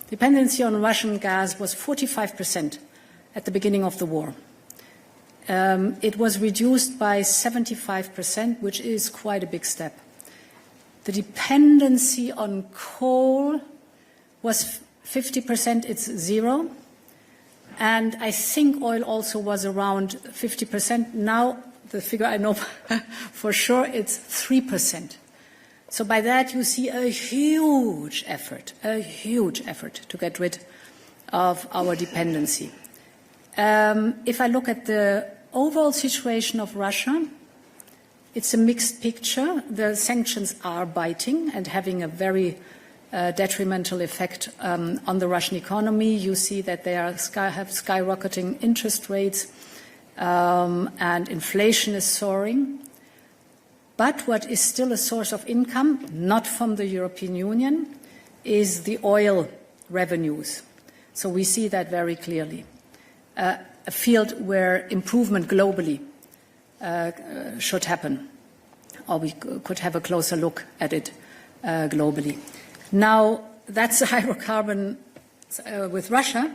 Dependency on Russian gas was 45% at the beginning of the war. It was reduced by 75%, which is quite a big step. The dependency on coal was 50%, it's 0. And I think oil also was around 50%. Now, the figure I know for sure, it's 3%. So by that you see a huge effort to get rid of our dependency. If I look at the overall situation of Russia, it's a mixed picture. The sanctions are biting and having a very detrimental effect on the Russian economy. You see that they have skyrocketing interest rates and inflation is soaring. But what is still a source of income, not from the European Union, is the oil revenues. So we see that very clearly. A field where improvement globally should happen, or we could have a closer look at it globally. Now, that's the hydrocarbon with Russia.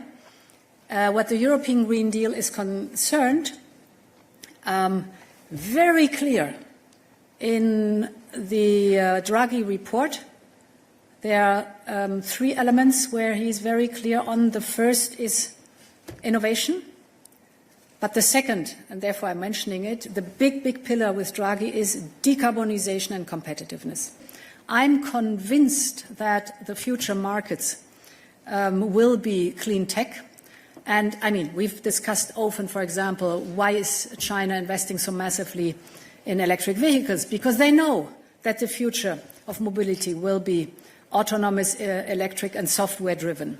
What the European Green Deal is concerned, very clear in the Draghi report. There are 3 elements where he is very clear on. The first is innovation. But the second, and therefore I'm mentioning it, the big pillar with Draghi is decarbonization and competitiveness. I'm convinced that the future markets will be clean tech. And I mean, we've discussed often, for example, why is China investing so massively in electric vehicles? Because they know that the future of mobility will be autonomous, electric and software driven.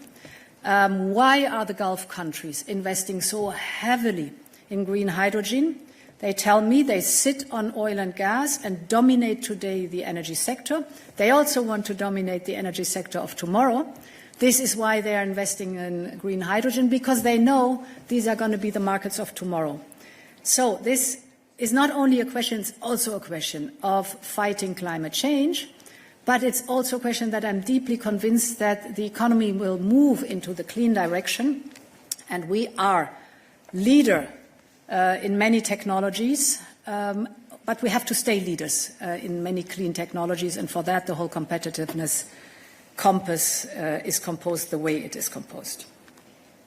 Why are the Gulf countries investing so heavily in green hydrogen? They tell me they sit on oil and gas and dominate today the energy sector. They also want to dominate the energy sector of tomorrow. This is why they are investing in green hydrogen, because they know these are going to be the markets of tomorrow. So this is not only a question, it's also a question of fighting climate change. But it's also a question that I'm deeply convinced that the economy will move into the clean direction, and we are leader in many technologies, but we have to stay leaders in many clean technologies, and for that the whole competitiveness compass is composed the way it is composed.